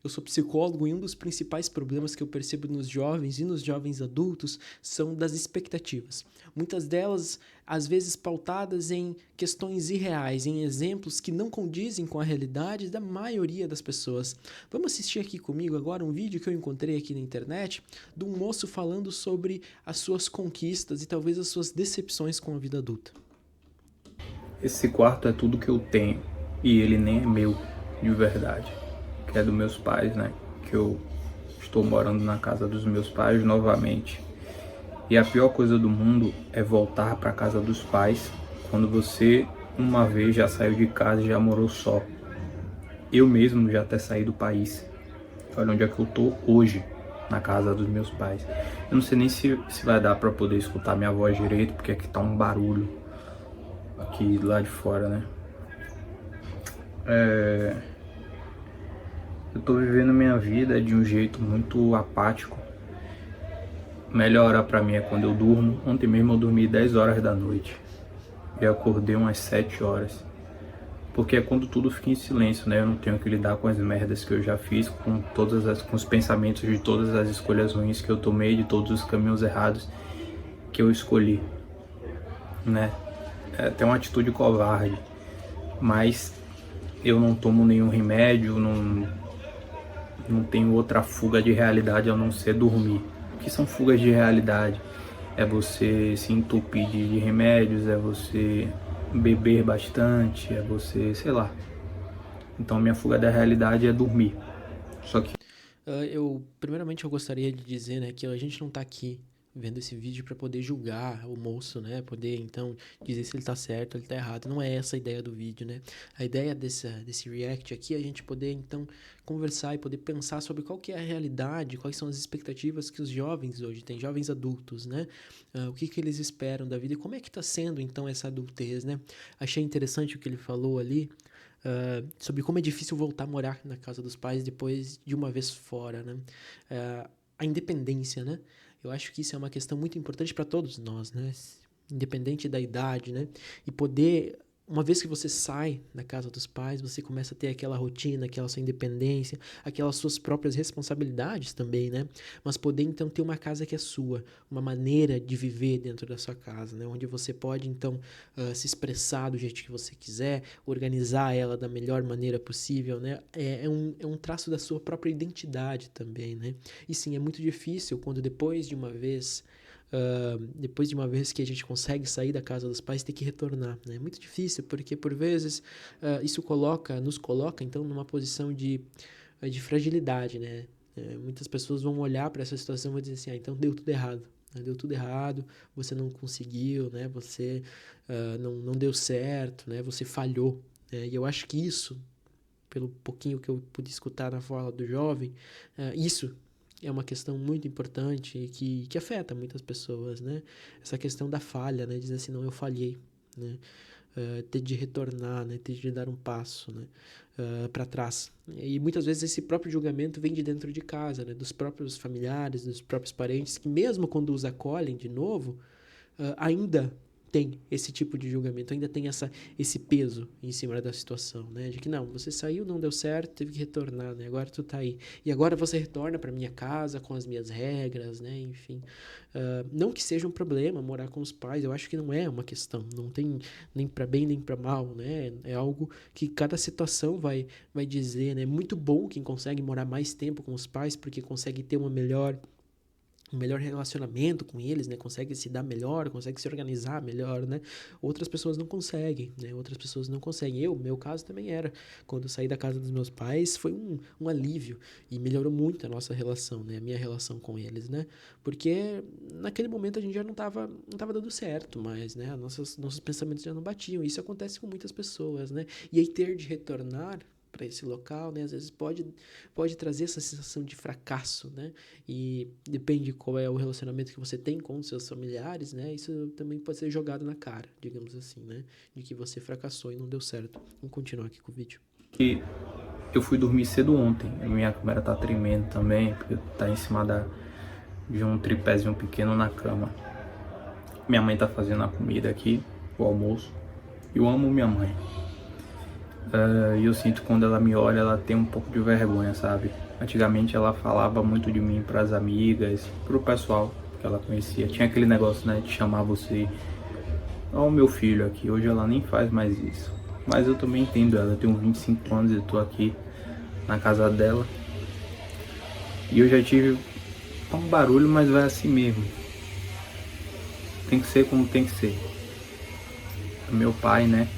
Eu sou psicólogo e um dos principais problemas que eu percebo nos jovens e nos jovens adultos são das expectativas. Muitas delas, às vezes, pautadas em questões irreais, em exemplos que não condizem com a realidade da maioria das pessoas. Vamos assistir aqui comigo agora um vídeo que eu encontrei aqui na internet de um moço falando sobre as suas conquistas e talvez as suas decepções com a vida adulta. Esse quarto é tudo que eu tenho e ele nem é meu, de verdade, que é dos meus pais, né? Que eu estou morando na casa dos meus pais novamente. E a pior coisa do mundo é voltar para casa dos pais quando você uma vez já saiu de casa e já morou só. Eu mesmo já até saí do país. Olha onde é que eu tô hoje, na casa dos meus pais. Eu não sei nem se vai dar para poder escutar minha voz direito, porque aqui tá um barulho aqui lá de fora, né? Eu tô vivendo minha vida de um jeito muito apático. Melhor hora pra mim é quando eu durmo. Ontem mesmo eu dormi 10 horas da noite e acordei umas 7 horas. Porque é quando tudo fica em silêncio, né? Eu não tenho que lidar com as merdas que eu já fiz, com os pensamentos de todas as escolhas ruins que eu tomei, de todos os caminhos errados que eu escolhi, né? É até uma atitude covarde, mas eu não tomo nenhum remédio, não tenho outra fuga de realidade a não ser dormir. O que são fugas de realidade? É você se entupir de remédios, é você beber bastante, é você, sei lá. Então minha fuga da realidade é dormir. Só que Primeiramente, eu gostaria de dizer, né, que a gente não tá aqui vendo esse vídeo para poder julgar o moço, né, poder então dizer se ele tá certo ou ele tá errado. Não é essa a ideia do vídeo, né? A ideia desse react aqui é a gente poder então conversar e poder pensar sobre qual que é a realidade, quais são as expectativas que os jovens hoje têm, jovens adultos, né? O que que eles esperam da vida e como é que tá sendo então essa adultez, né? Achei interessante o que ele falou ali, sobre como é difícil voltar a morar na casa dos pais depois de uma vez fora, né? A independência, né? Eu acho que isso é uma questão muito importante para todos nós, né? Independente da idade, né? E poder, uma vez que você sai da casa dos pais, você começa a ter aquela rotina, aquela sua independência, aquelas suas próprias responsabilidades também, né? Mas poder então ter uma casa que é sua, uma maneira de viver dentro da sua casa, né? Onde você pode então se expressar do jeito que você quiser, organizar ela da melhor maneira possível, né? É um traço da sua própria identidade também, né? E sim, é muito difícil quando depois de uma vez que a gente consegue sair da casa dos pais, ter que retornar, né? É muito difícil, porque por vezes isso nos coloca então numa posição de fragilidade, né? Muitas pessoas vão olhar para essa situação e vão dizer assim, então deu tudo errado. Né? Deu tudo errado, você não conseguiu, né? Você não deu certo, né? Você falhou. Né? E eu acho que isso, pelo pouquinho que eu pude escutar na fala do jovem, isso é uma questão muito importante e que afeta muitas pessoas, né? Essa questão da falha, né? Dizer assim, não, eu falhei, né? Ter de retornar, né? Ter de dar um passo, né? Para trás. E muitas vezes esse próprio julgamento vem de dentro de casa, né? Dos próprios familiares, dos próprios parentes, que mesmo quando os acolhem de novo, ainda tem esse tipo de julgamento, ainda tem esse peso em cima da situação, né? De que não, você saiu, não deu certo, teve que retornar, né? Agora tu tá aí. E agora você retorna para minha casa com as minhas regras, né? Enfim, não que seja um problema morar com os pais, eu acho que não é uma questão, não tem nem para bem nem para mal, né? É algo que cada situação vai dizer, né? Muito bom quem consegue morar mais tempo com os pais porque consegue ter um melhor relacionamento com eles, né? Consegue se dar melhor, consegue se organizar melhor, né? Outras pessoas não conseguem, né? Outras pessoas não conseguem. Meu caso também era. Quando eu saí da casa dos meus pais, foi um alívio e melhorou muito a nossa relação, né? A minha relação com eles, né? Porque naquele momento a gente já não tava dando certo mais, né? Nossos pensamentos já não batiam. Isso acontece com muitas pessoas, né? E aí ter de retornar para esse local, né? Às vezes pode trazer essa sensação de fracasso, né? E depende qual é o relacionamento que você tem com os seus familiares, né? Isso também pode ser jogado na cara, digamos assim, né? De que você fracassou e não deu certo. Vamos continuar aqui com o vídeo. eu fui dormir cedo ontem. A minha câmera tá tremendo também, porque tá em cima de um tripézinho pequeno na cama. Minha mãe tá fazendo a comida aqui, o almoço. Eu amo minha mãe. E eu sinto que quando ela me olha, ela tem um pouco de vergonha, sabe? Antigamente ela falava muito de mim para as amigas, pro pessoal que ela conhecia. Tinha aquele negócio, né, de chamar você, ó, o meu filho aqui. Hoje ela nem faz mais isso. Mas eu também entendo ela. Eu tenho 25 anos e eu tô aqui na casa dela. E eu já tive um barulho, mas vai assim mesmo. Tem que ser como tem que ser. Meu pai, né,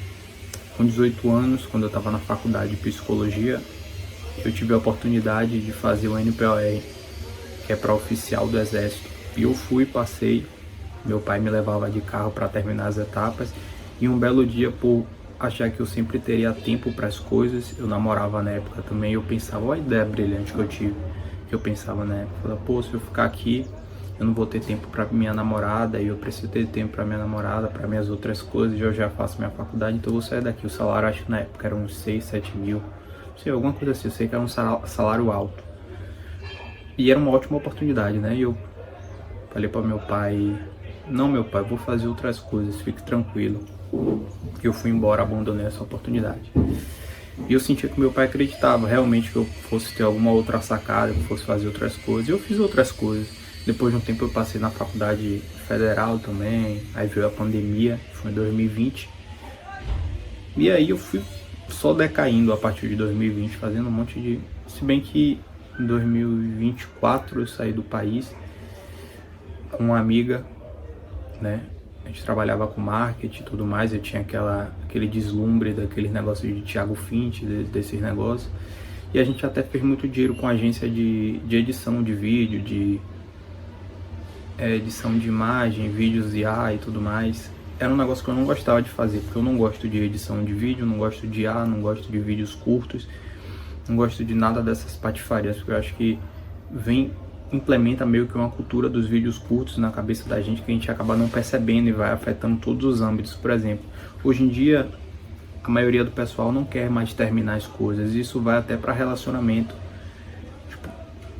com 18 anos, quando eu estava na faculdade de psicologia, eu tive a oportunidade de fazer o NPOR, que é para oficial do Exército. E eu fui, passei, meu pai me levava de carro para terminar as etapas. E um belo dia, por achar que eu sempre teria tempo para as coisas, eu namorava na época também, eu pensava, olha a ideia brilhante que eu tive. Que eu pensava na época, pô, se eu ficar aqui, eu não vou ter tempo para minha namorada, e eu preciso ter tempo para minha namorada, para minhas outras coisas, eu já faço minha faculdade, então eu vou sair daqui. O salário, acho que na época era uns 6, 7 mil, não sei, alguma coisa assim, eu sei que era um salário alto. E era uma ótima oportunidade, né? E eu falei para meu pai, não, meu pai, vou fazer outras coisas, fique tranquilo. Eu fui embora, abandonei essa oportunidade. E eu sentia que meu pai acreditava realmente que eu fosse ter alguma outra sacada, que eu fosse fazer outras coisas. E eu fiz outras coisas. Depois de um tempo eu passei na faculdade federal também, aí veio a pandemia, foi em 2020. E aí eu fui só decaindo a partir de 2020, fazendo um monte de... Se bem que em 2024 eu saí do país com uma amiga, né? A gente trabalhava com marketing e tudo mais, eu tinha aquele deslumbre daqueles negócios de Thiago Fint, desses negócios. E a gente até fez muito dinheiro com agência de edição de vídeo, de edição de imagem, vídeos IA e tudo mais. Era um negócio que eu não gostava de fazer, porque eu não gosto de edição de vídeo, não gosto de IA, não gosto de vídeos curtos, não gosto de nada dessas patifarias, porque eu acho que implementa meio que uma cultura dos vídeos curtos na cabeça da gente que a gente acaba não percebendo e vai afetando todos os âmbitos. Por exemplo, hoje em dia a maioria do pessoal não quer mais terminar as coisas, isso vai até para relacionamento. Tipo,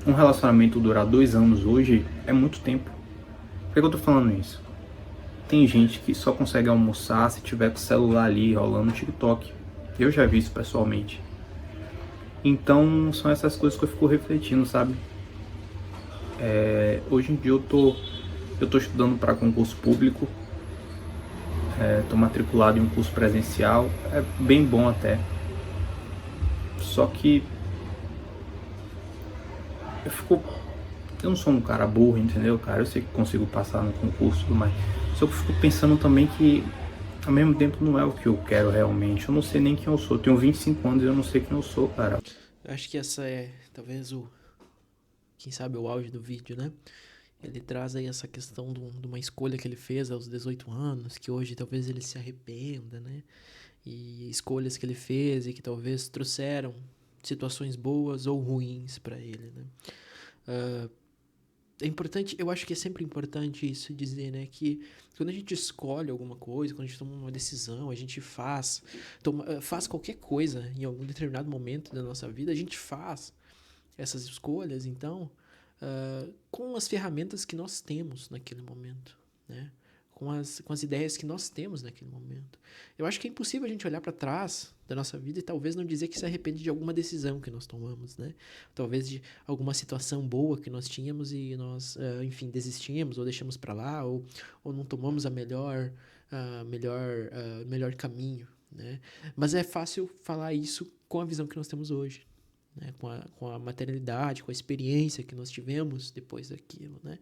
um relacionamento durar 2 anos hoje é muito tempo. Por que eu tô falando isso? Tem gente que só consegue almoçar se tiver com o celular ali rolando no TikTok. Eu já vi isso pessoalmente. Então são essas coisas que eu fico refletindo, sabe? Hoje em dia eu tô estudando para concurso público, tô matriculado em um curso presencial, é bem bom até. Só que eu não sou um cara burro, entendeu, cara? Eu sei que consigo passar no concurso, mas só que eu fico pensando também que ao mesmo tempo não é o que eu quero realmente. Eu não sei nem quem eu sou. Eu tenho 25 anos e eu não sei quem eu sou, cara. Acho que essa é talvez quem sabe o auge do vídeo, né? Ele traz aí essa questão de uma escolha que ele fez aos 18 anos, que hoje talvez ele se arrependa, né? E escolhas que ele fez e que talvez trouxeram situações boas ou ruins para ele, né? É importante, eu acho que é sempre importante isso dizer, né? Que quando a gente escolhe alguma coisa, quando a gente toma uma decisão, a gente faz qualquer coisa em algum determinado momento da nossa vida, a gente faz essas escolhas, então, com as ferramentas que nós temos naquele momento, né? Com as ideias que nós temos naquele momento. Eu acho que é impossível a gente olhar para trás da nossa vida e talvez não dizer que se arrepende de alguma decisão que nós tomamos, né? Talvez de alguma situação boa que nós tínhamos e nós, enfim, desistimos ou deixamos para lá ou não tomamos a melhor caminho, né? Mas é fácil falar isso com a visão que nós temos hoje, né, com a materialidade, com a experiência que nós tivemos depois daquilo, né?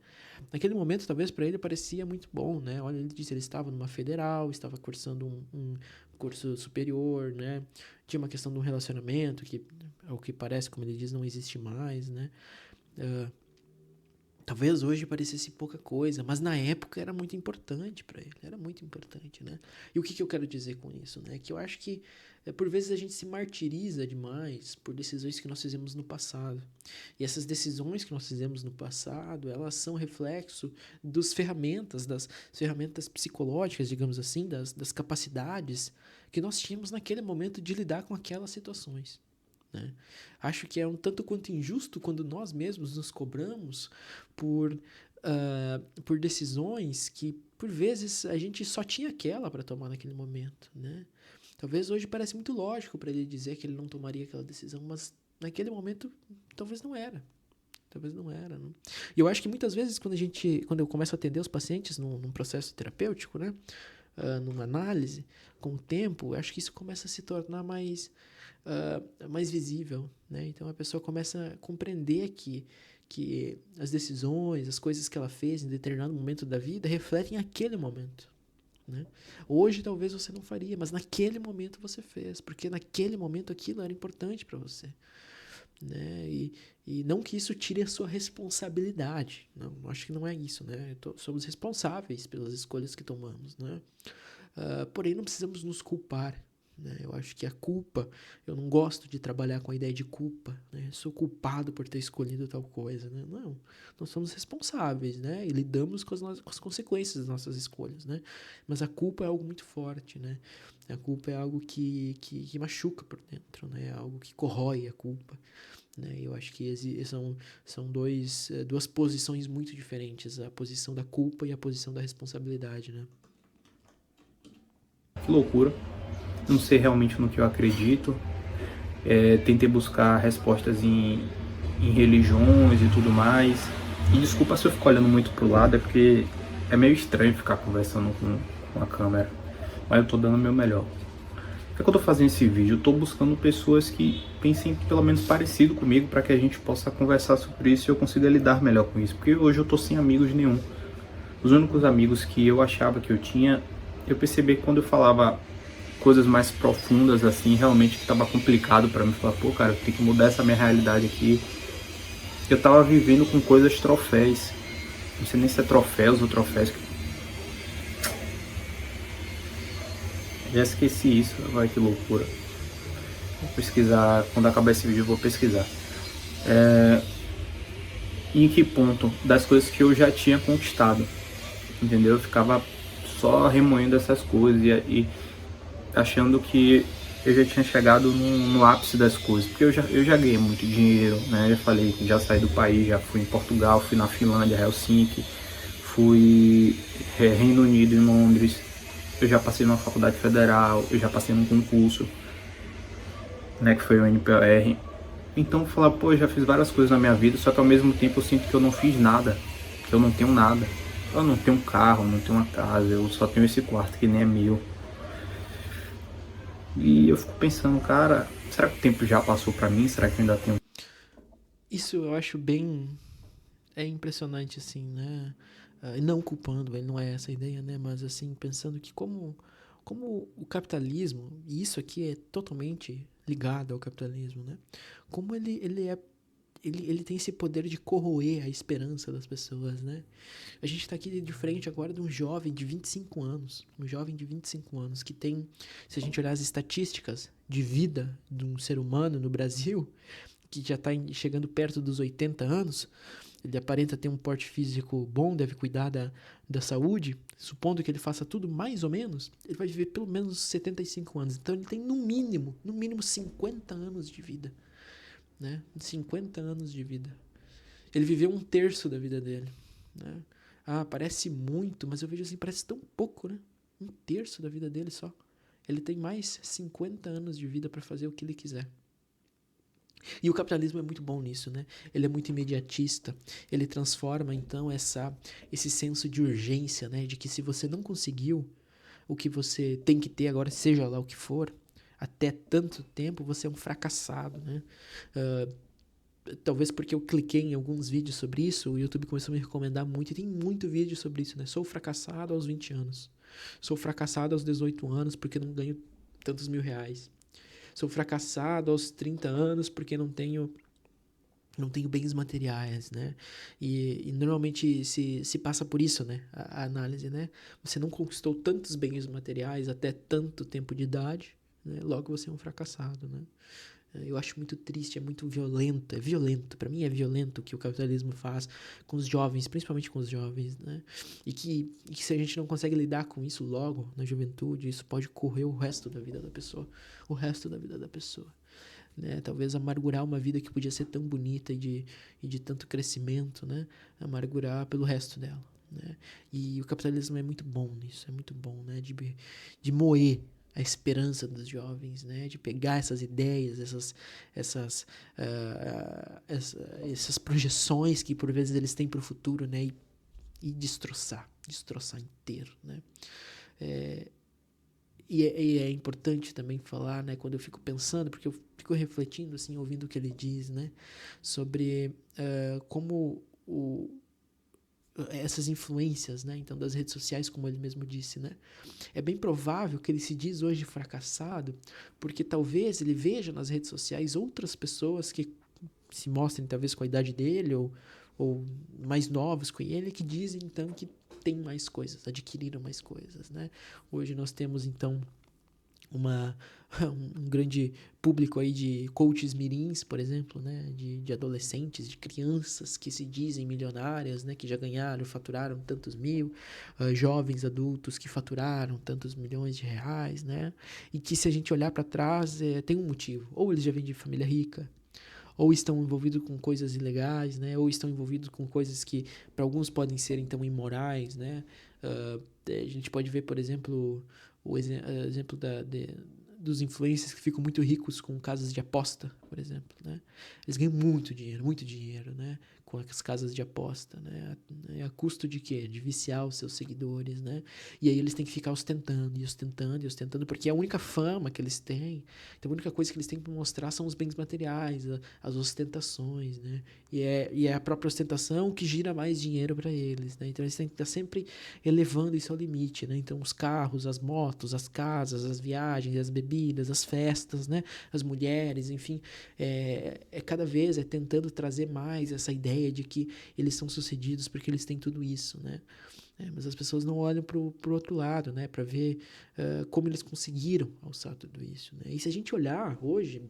Naquele momento, talvez para ele parecia muito bom, né? Olha, ele disse, ele estava numa federal, estava cursando um curso superior, né? Tinha uma questão de um relacionamento que, ao que parece, como ele diz, não existe mais, né? Talvez hoje parecesse pouca coisa, mas na época era muito importante para ele, era muito importante, né? E o que eu quero dizer com isso, né? Que eu acho que por vezes a gente se martiriza demais por decisões que nós fizemos no passado. E essas decisões que nós fizemos no passado, elas são reflexo das ferramentas psicológicas, digamos assim, das capacidades que nós tínhamos naquele momento de lidar com aquelas situações, né? Acho que é um tanto quanto injusto quando nós mesmos nos cobramos por decisões que, por vezes, a gente só tinha aquela para tomar naquele momento, né? Talvez hoje pareça muito lógico para ele dizer que ele não tomaria aquela decisão, mas naquele momento talvez não era. Talvez não era, né? E eu acho que muitas vezes quando eu começo a atender os pacientes num processo terapêutico, né? Numa análise, com o tempo, eu acho que isso começa a se tornar mais visível, né? Então a pessoa começa a compreender que as decisões, as coisas que ela fez em determinado momento da vida refletem aquele momento, né? Hoje talvez você não faria, mas naquele momento você fez, porque naquele momento aquilo era importante para você, né? E não que isso tire a sua responsabilidade, não, acho que não é isso, né? Somos responsáveis pelas escolhas que tomamos, né? Porém, não precisamos nos culpar, né? Eu acho que a culpa, eu não gosto de trabalhar com a ideia de culpa, né? Sou culpado por ter escolhido tal coisa, né? Não, nós somos responsáveis, né? E lidamos com as consequências das nossas escolhas, né? Mas a culpa é algo muito forte, né? A culpa é algo que machuca por dentro, né? É algo que corrói a culpa, né? Eu acho que são duas posições muito diferentes, a posição da culpa e a posição da responsabilidade, né? Que loucura. Não sei realmente no que eu acredito. Tentei buscar respostas em religiões e tudo mais. E desculpa se eu fico olhando muito pro lado, é porque é meio estranho ficar conversando com a câmera. Mas eu tô dando o meu melhor. Por que eu tô fazendo esse vídeo? Eu tô buscando pessoas que pensem pelo menos parecido comigo para que a gente possa conversar sobre isso e eu consiga lidar melhor com isso. Porque hoje eu tô sem amigos nenhum. Os únicos amigos que eu achava que eu tinha, eu percebi que quando eu falava coisas mais profundas assim, realmente que tava complicado para mim falar, pô, cara, eu tenho que mudar essa minha realidade aqui. Eu tava vivendo com coisas troféus. Não sei nem se é troféus ou troféus. Já esqueci isso, vai que loucura. Vou pesquisar, quando acabar esse vídeo eu vou pesquisar. Em que ponto das coisas que eu já tinha conquistado, entendeu? Eu ficava só remoendo essas coisas e achando que eu já tinha chegado no ápice das coisas, porque eu já ganhei muito dinheiro, né? Já falei que já saí do país, já fui em Portugal, fui na Finlândia, Helsinki, fui Reino Unido, em Londres, eu já passei numa faculdade federal, eu já passei num concurso, né, que foi o NPR. Então falar, pô, eu já fiz várias coisas na minha vida, só que ao mesmo tempo eu sinto que eu não fiz nada, que eu não tenho nada. Eu não tenho um carro, não tenho uma casa, eu só tenho esse quarto que nem é meu. E eu fico pensando, cara, será que o tempo já passou pra mim? Será que eu ainda tenho? Isso eu acho é impressionante, assim, né? Não culpando, ele não é essa a ideia, né? Mas, assim, pensando que como o capitalismo, e isso aqui é totalmente ligado ao capitalismo, né? Como ele tem esse poder de corroer a esperança das pessoas, né? A gente está aqui de frente agora de um jovem de 25 anos. Um jovem de 25 anos que tem, se a gente olhar as estatísticas de vida de um ser humano no Brasil, que já está chegando perto dos 80 anos, ele aparenta ter um porte físico bom, deve cuidar da saúde, supondo que ele faça tudo mais ou menos, ele vai viver pelo menos 75 anos. Então ele tem no mínimo 50 anos de vida, né? 50 anos de vida. Ele viveu um terço da vida dele, né? Parece muito, mas eu vejo assim, parece tão pouco, né? Um terço da vida dele só. Ele tem mais 50 anos de vida para fazer o que ele quiser. E o capitalismo é muito bom nisso, né? Ele é muito imediatista. Ele transforma, então, esse senso de urgência, né? De que se você não conseguiu o que você tem que ter agora, seja lá o que for, até tanto tempo, você é um fracassado, né? Talvez porque eu cliquei em alguns vídeos sobre isso, o YouTube começou a me recomendar muito, e tem muito vídeo sobre isso, né? Sou fracassado aos 20 anos. Sou fracassado aos 18 anos porque não ganho tantos R$ 1.000. Sou fracassado aos 30 anos porque não tenho bens materiais, né? E normalmente se passa por isso, né? A análise, né? Você não conquistou tantos bens materiais até tanto tempo de idade, né? Logo você é um fracassado, né? Eu acho muito triste, é muito violento, para mim é violento o que o capitalismo faz com os jovens, principalmente com os jovens, né? E que se a gente não consegue lidar com isso logo na juventude, isso pode correr o resto da vida da pessoa, né? Talvez amargurar uma vida que podia ser tão bonita e de tanto crescimento, né? Amargurar pelo resto dela, né? E o capitalismo é muito bom nisso, é muito bom, né? De moer a esperança dos jovens, né? De pegar essas ideias, essas projeções que por vezes eles têm para o futuro, né? E destroçar inteiro, né? E é importante também falar, né, quando eu fico pensando, porque eu fico refletindo, assim, ouvindo o que ele diz, né, sobre como essas influências, né, então das redes sociais, como ele mesmo disse, né, é bem provável que ele se diz hoje fracassado, porque talvez ele veja nas redes sociais outras pessoas que se mostrem talvez com a idade dele ou mais novos com ele, que dizem então que tem mais coisas, adquiriram mais coisas, né? Hoje nós temos então um grande público aí de coaches mirins, por exemplo, né? De adolescentes, de crianças que se dizem milionárias, né? Que já ganharam, faturaram tantos mil, jovens adultos que faturaram tantos milhões de reais, né? E que se a gente olhar para trás, tem um motivo. Ou eles já vêm de família rica, ou estão envolvidos com coisas ilegais, né? Ou estão envolvidos com coisas que para alguns podem ser então imorais, né? A gente pode ver, por exemplo, o exemplo dos influencers que ficam muito ricos com casas de aposta, por exemplo, né? Eles ganham muito dinheiro, né? Com as casas de aposta, né? A custo de quê? De viciar os seus seguidores, né? E aí eles têm que ficar ostentando, porque é a única fama que eles têm. Então a única coisa que eles têm para mostrar são os bens materiais, as ostentações, né? E é a própria ostentação que gira mais dinheiro para eles, né? Então eles têm que estar sempre elevando isso ao limite, né? Então os carros, as motos, as casas, as viagens, as bebidas, as festas, né? As mulheres, enfim, cada vez tentando trazer mais essa ideia de que eles são sucedidos porque eles têm tudo isso, né? Mas as pessoas não olham pro outro lado, né? Para ver como eles conseguiram alçar tudo isso, né? E se a gente olhar hoje,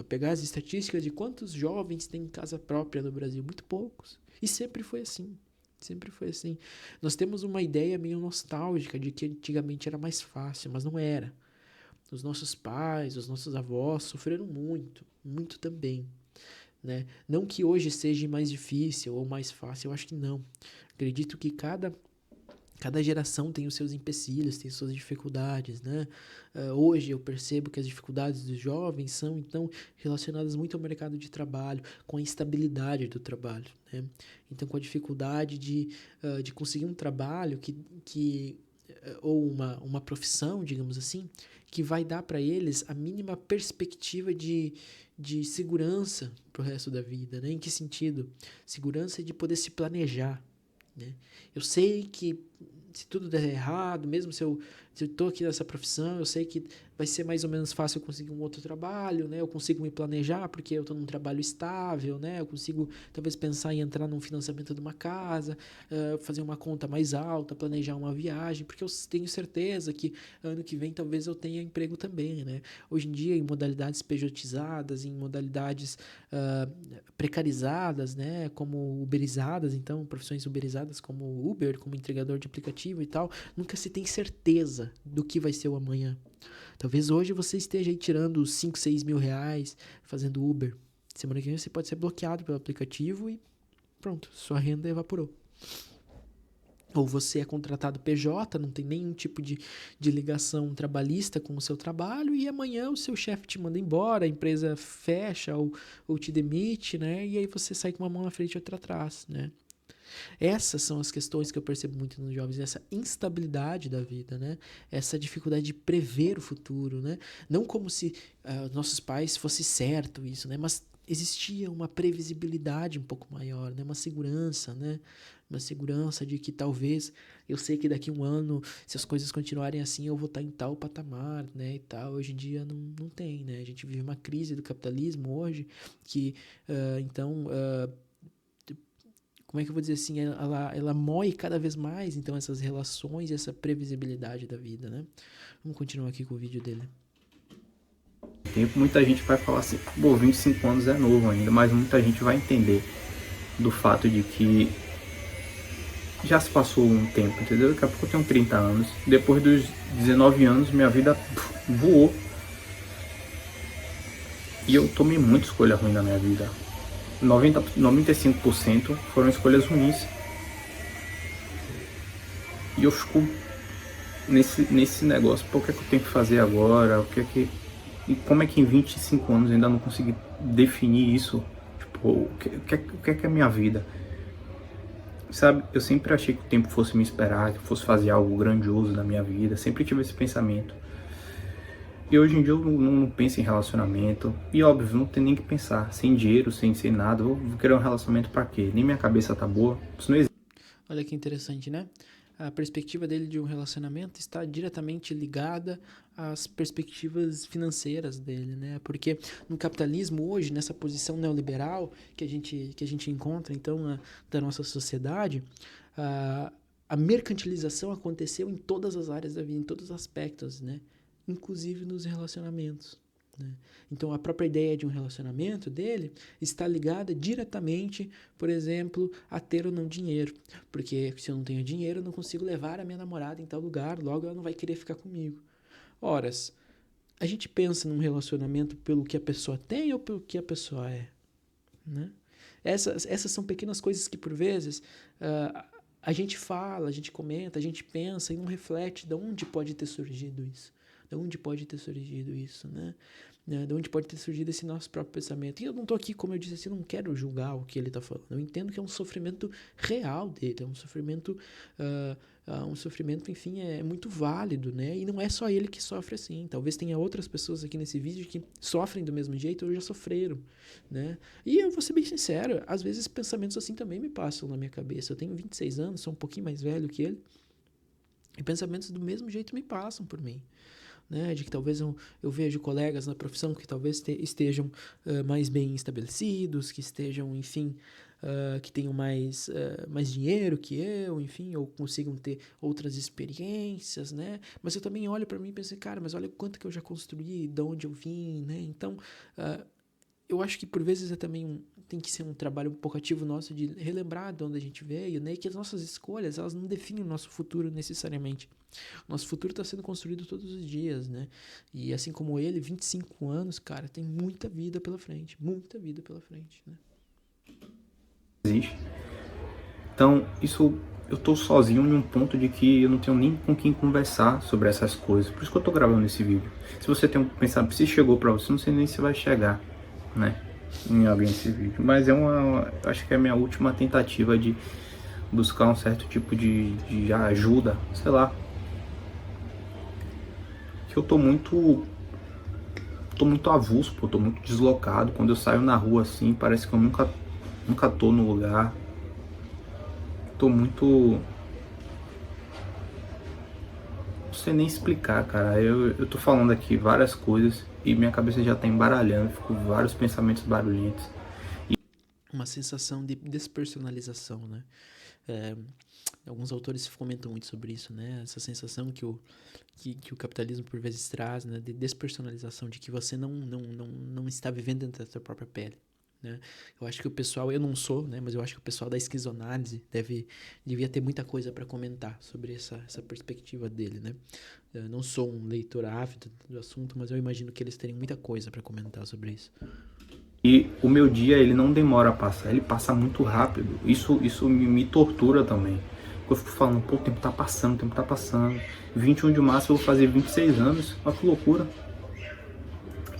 pegar as estatísticas de quantos jovens têm casa própria no Brasil, muito poucos. E sempre foi assim. Sempre foi assim. Nós temos uma ideia meio nostálgica de que antigamente era mais fácil, mas não era. Os nossos pais, os nossos avós sofreram muito, muito também, né? Não que hoje seja mais difícil ou mais fácil, eu acho que não. Acredito que cada geração tem os seus empecilhos, tem suas dificuldades, né? Hoje eu percebo que as dificuldades dos jovens são, então, relacionadas muito ao mercado de trabalho, com a instabilidade do trabalho, né? Então, com a dificuldade de conseguir um trabalho ou uma profissão, digamos assim, que vai dar para eles a mínima perspectiva de segurança para o resto da vida, né? Em que sentido? Segurança de poder se planejar, né? Eu sei que se tudo der errado, mesmo se eu estou aqui nessa profissão, eu sei que vai ser mais ou menos fácil eu conseguir um outro trabalho, né? Eu consigo me planejar porque eu estou num trabalho estável, né? Eu consigo talvez pensar em entrar num financiamento de uma casa, fazer uma conta mais alta, planejar uma viagem, porque eu tenho certeza que ano que vem talvez eu tenha emprego também, né? Hoje em dia, em modalidades pejotizadas, em modalidades precarizadas, né? Como uberizadas, então, profissões uberizadas como Uber, como entregador de aplicativo e tal, nunca se tem certeza do que vai ser o amanhã. Talvez hoje você esteja aí tirando 5, 6 mil reais fazendo Uber. Semana que vem você pode ser bloqueado pelo aplicativo e pronto, sua renda evaporou. Ou você é contratado PJ, não tem nenhum tipo de ligação trabalhista com o seu trabalho e amanhã o seu chefe te manda embora, a empresa fecha ou te demite, né? E aí você sai com uma mão na frente e outra atrás, né? Essas são as questões que eu percebo muito nos jovens, essa instabilidade da vida, né? Essa dificuldade de prever o futuro, né? Não como se nossos pais fosse certo isso, né? Mas existia uma previsibilidade um pouco maior, né? Uma segurança, né? Uma segurança de que talvez eu sei que daqui a um ano, se as coisas continuarem assim, eu vou estar em tal patamar, né? E tal. Hoje em dia não tem, né? A gente vive uma crise do capitalismo hoje que, como é que eu vou dizer assim, ela moe cada vez mais, então, essas relações e essa previsibilidade da vida, né? Vamos continuar aqui com o vídeo dele. Muita gente vai falar assim, pô, 25 anos é novo ainda, mas muita gente vai entender do fato de que já se passou um tempo, entendeu? Daqui a pouco eu tenho 30 anos, depois dos 19 anos minha vida voou. E eu tomei muita escolha ruim na minha vida. 95% foram escolhas ruins. E eu fico nesse negócio, pô, o que é que eu tenho que fazer agora, e como é que em 25 anos eu ainda não consegui definir isso, tipo, o que é a minha vida, sabe? Eu sempre achei que o tempo fosse me esperar, que eu fosse fazer algo grandioso na minha vida, sempre tive esse pensamento. E hoje em dia eu não penso em relacionamento. E óbvio, não tem nem que pensar. Sem dinheiro, sem nada. Eu vou querer um relacionamento pra quê? Nem minha cabeça tá boa. Isso não existe. Olha que interessante, né? A perspectiva dele de um relacionamento está diretamente ligada às perspectivas financeiras dele, né? Porque no capitalismo hoje, nessa posição neoliberal que a gente encontra, então, da nossa sociedade, a mercantilização aconteceu em todas as áreas da vida, em todos os aspectos, né? Inclusive nos relacionamentos, né? Então, a própria ideia de um relacionamento dele está ligada diretamente, por exemplo, a ter ou não dinheiro. Porque se eu não tenho dinheiro, eu não consigo levar a minha namorada em tal lugar, logo ela não vai querer ficar comigo. Horas, a gente pensa num relacionamento pelo que a pessoa tem ou pelo que a pessoa é, né? Essas são pequenas coisas que, por vezes, a gente fala, a gente comenta, a gente pensa e não reflete de onde pode ter surgido isso. De onde pode ter surgido isso, né? De onde pode ter surgido esse nosso próprio pensamento. E eu não estou aqui, como eu disse assim, não quero julgar o que ele está falando. Eu entendo que é um sofrimento real dele, é um sofrimento, enfim, é muito válido, né? E não é só ele que sofre assim. Talvez tenha outras pessoas aqui nesse vídeo que sofrem do mesmo jeito ou já sofreram, né? E eu vou ser bem sincero, às vezes pensamentos assim também me passam na minha cabeça. Eu tenho 26 anos, sou um pouquinho mais velho que ele, e pensamentos do mesmo jeito me passam por mim. Né, de que talvez eu vejo colegas na profissão que talvez estejam mais bem estabelecidos, que estejam, enfim, que tenham mais dinheiro que eu, enfim, ou consigam ter outras experiências, né? Mas eu também olho para mim e penso, cara, mas olha o quanto que eu já construí, de onde eu vim, né? Então, eu acho que por vezes tem que ser um trabalho um pouco ativo nosso de relembrar de onde a gente veio, né? E que as nossas escolhas, elas não definem o nosso futuro necessariamente. Nosso futuro está sendo construído todos os dias, né? E assim como ele, 25 anos, cara, tem muita vida pela frente, né? Existe. Então, eu tô sozinho em um ponto de que eu não tenho nem com quem conversar sobre essas coisas. Por isso que eu tô gravando esse vídeo. Se você tem um pensamento, se chegou pra você, não sei nem se vai chegar, né? Em alguém esse vídeo. Mas acho que é a minha última tentativa de buscar um certo tipo de ajuda, sei lá. Que eu tô muito avulso, pô, tô muito deslocado. Quando eu saio na rua assim, parece que eu nunca tô no lugar. Tô muito... Não sei nem explicar, cara. Eu tô falando aqui várias coisas e minha cabeça já tá embaralhando, fico com vários pensamentos barulhentos. Uma sensação de despersonalização, né? Alguns autores comentam muito sobre isso, né? Essa sensação que o capitalismo por vezes traz, né? De despersonalização, de que você não está vivendo dentro da sua própria pele, né? Eu acho que o pessoal, eu não sou, né? Mas eu acho que o pessoal da esquizoanálise devia ter muita coisa para comentar sobre essa perspectiva dele, né? Eu não sou um leitor ávido do assunto, mas eu imagino que eles teriam muita coisa para comentar sobre isso. E o meu dia, ele não demora a passar, ele passa muito rápido. Isso me tortura também. Eu fico falando, pô, o tempo tá passando. 21 de março eu vou fazer 26 anos, olha que loucura.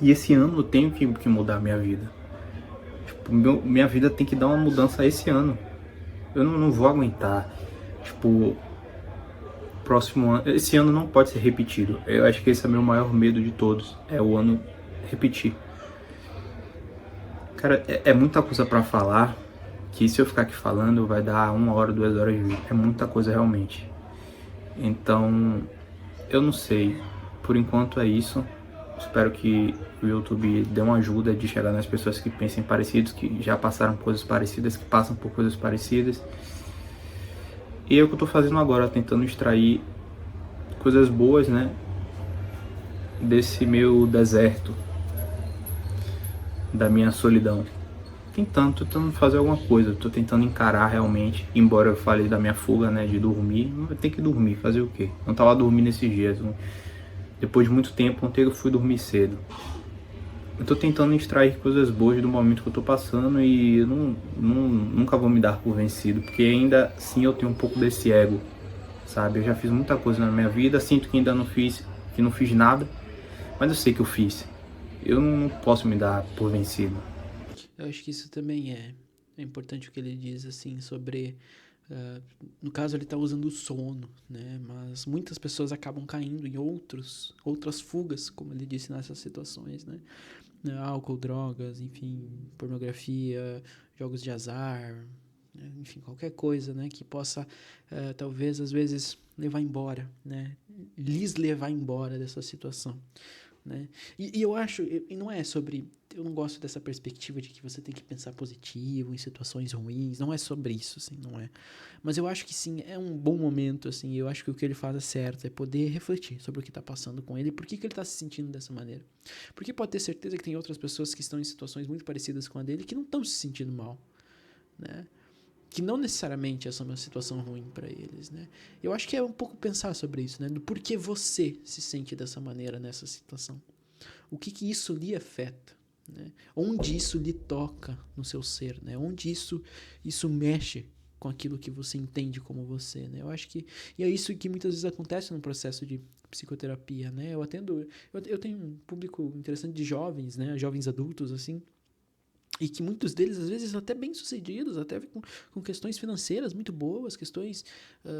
E esse ano eu tenho que mudar a minha vida. Tipo, minha vida tem que dar uma mudança esse ano. Eu não vou aguentar. Tipo, próximo ano, esse ano não pode ser repetido. Eu acho que esse é o meu maior medo de todos, é o ano repetir. Cara, é muita coisa pra falar, que se eu ficar aqui falando vai dar 1 hora, 2 horas de vídeo. É muita coisa realmente. Então, eu não sei. Por enquanto é isso. Espero que o YouTube dê uma ajuda de chegar nas pessoas que pensem parecidos, que já passaram coisas parecidas, que passam por coisas parecidas. E é o que eu tô fazendo agora, tentando extrair coisas boas, né? Desse meu deserto, da minha solidão. Tentando fazer alguma coisa, tô tentando encarar realmente, embora eu falei da minha fuga, né, de dormir, eu tenho que dormir, fazer o quê? Não tava dormindo esses dias, depois de muito tempo, ontem eu fui dormir cedo. Eu tô tentando extrair coisas boas do momento que eu tô passando e eu nunca vou me dar por vencido, porque ainda assim eu tenho um pouco desse ego sabe? Eu já fiz muita coisa na minha vida, sinto que ainda não fiz, que não fiz nada, mas eu sei que eu fiz. Eu não posso me dar por vencido. Eu acho que isso também é importante o que ele diz, assim, sobre... no caso, ele está usando o sono, né? Mas muitas pessoas acabam caindo em outras fugas, como ele disse nessas situações, né? Álcool, drogas, enfim, pornografia, jogos de azar, né? Enfim, qualquer coisa, né? Que possa, talvez, às vezes, levar embora, né? Lhes levar embora dessa situação. Né? E eu acho, e não é sobre, eu não gosto dessa perspectiva de que você tem que pensar positivo em situações ruins, não é sobre isso, assim, não é. Mas eu acho que sim, é um bom momento, assim, eu acho que o que ele faz é certo, é poder refletir sobre o que está passando com ele e por que ele está se sentindo dessa maneira. Porque pode ter certeza que tem outras pessoas que estão em situações muito parecidas com a dele que não estão se sentindo mal, né? Que não necessariamente essa é uma situação ruim para eles, né? Eu acho que é um pouco pensar sobre isso, né? Do porquê você se sente dessa maneira nessa situação. O que isso lhe afeta, né? Onde isso lhe toca no seu ser, né? Onde isso mexe com aquilo que você entende como você, né? Eu acho que e é isso que muitas vezes acontece no processo de psicoterapia, né? Eu tenho um público interessante de jovens, né? Jovens adultos assim, e que muitos deles, às vezes, até bem-sucedidos, até com questões financeiras muito boas, questões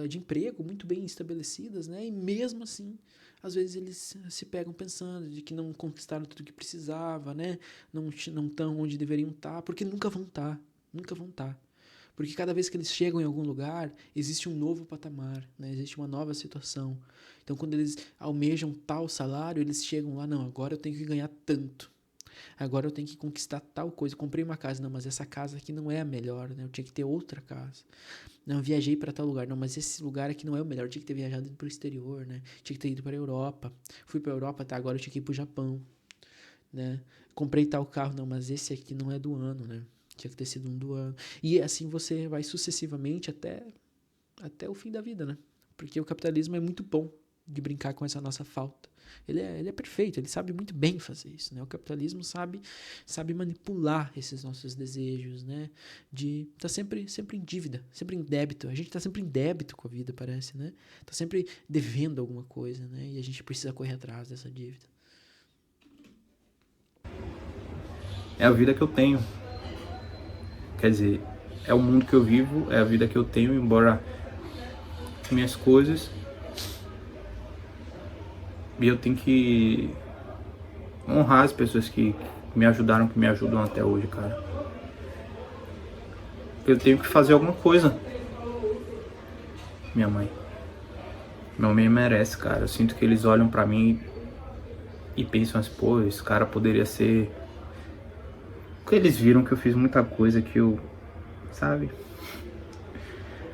de emprego muito bem estabelecidas, né? E mesmo assim, às vezes eles se pegam pensando de que não conquistaram tudo que precisava, né? Não estão onde deveriam estar, porque nunca vão estar, nunca vão estar. Porque cada vez que eles chegam em algum lugar, existe um novo patamar, né? Existe uma nova situação. Então, quando eles almejam tal salário, eles chegam lá, não, agora eu tenho que ganhar tanto. Agora eu tenho que conquistar tal coisa. Comprei uma casa, não, mas essa casa aqui não é a melhor, né? Eu tinha que ter outra casa. Não, viajei para tal lugar, não, mas esse lugar aqui não é o melhor. Eu tinha que ter viajado para o exterior, né? Tinha que ter ido para a Europa. Fui para a Europa, tá? Agora eu tinha que ir para o Japão, né? Comprei tal carro, não, mas esse aqui não é do ano, né? Tinha que ter sido um do ano. E assim você vai sucessivamente até o fim da vida, né? Porque o capitalismo é muito bom de brincar com essa nossa falta. Ele é perfeito, ele sabe muito bem fazer isso, né? O capitalismo sabe manipular esses nossos desejos, né? De tá sempre em dívida, sempre em débito. A gente tá sempre em débito com a vida, parece, né? Tá sempre devendo alguma coisa, né? E a gente precisa correr atrás dessa dívida. É a vida que eu tenho. Quer dizer, é o mundo que eu vivo, é a vida que eu tenho, embora minhas coisas. E eu tenho que honrar as pessoas que me ajudaram, que me ajudam até hoje, cara. Eu tenho que fazer alguma coisa. Minha mãe. Minha mãe merece, cara. Eu sinto que eles olham pra mim e pensam assim, pô, esse cara poderia ser... Porque eles viram que eu fiz muita coisa que eu... Sabe?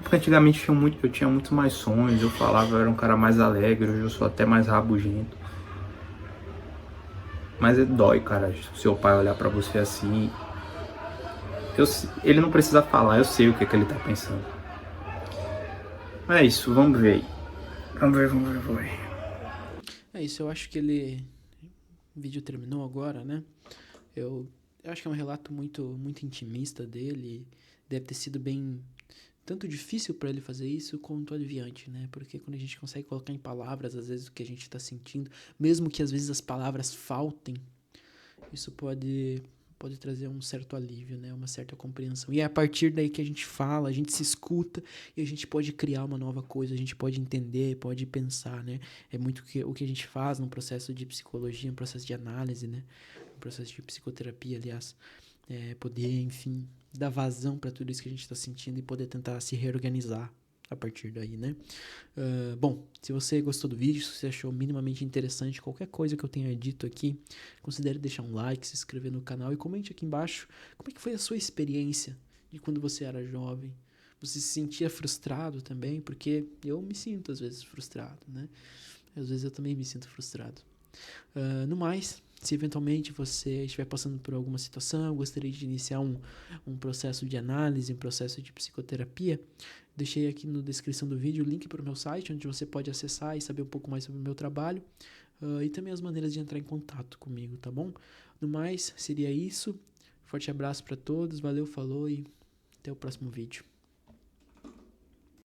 Porque antigamente eu tinha muitos mais sonhos. Eu falava, eu era um cara mais alegre. Hoje eu sou até mais rabugento. Mas dói, cara. Se o seu pai olhar pra você assim... ele não precisa falar, eu sei o que ele tá pensando. É isso, vamos ver aí. Vamos ver. É isso, eu acho que o vídeo terminou agora, né? Eu acho que é um relato muito intimista dele. Deve ter sido bem tanto difícil para ele fazer isso quanto aliviante, né? Porque quando a gente consegue colocar em palavras às vezes o que a gente está sentindo, mesmo que às vezes as palavras faltem, isso pode trazer um certo alívio, né? Uma certa compreensão. E é a partir daí que a gente fala, a gente se escuta e a gente pode criar uma nova coisa, a gente pode entender, pode pensar, né? É muito o que a gente faz no processo de psicologia, no processo de análise, né? No processo de psicoterapia, aliás. Poder, enfim, dar vazão para tudo isso que a gente está sentindo e poder tentar se reorganizar a partir daí, né? Bom, se você gostou do vídeo, se você achou minimamente interessante qualquer coisa que eu tenha dito aqui, considere deixar um like, se inscrever no canal e comente aqui embaixo como é que foi a sua experiência de quando você era jovem. Você se sentia frustrado também? Porque eu me sinto às vezes frustrado, né? Às vezes eu também me sinto frustrado. No mais, se eventualmente você estiver passando por alguma situação, gostaria de iniciar um processo de análise, um processo de psicoterapia, deixei aqui na descrição do vídeo o link para o meu site, onde você pode acessar e saber um pouco mais sobre o meu trabalho, e também as maneiras de entrar em contato comigo, tá bom? No mais, seria isso. Forte abraço para todos, valeu, falou e até o próximo vídeo.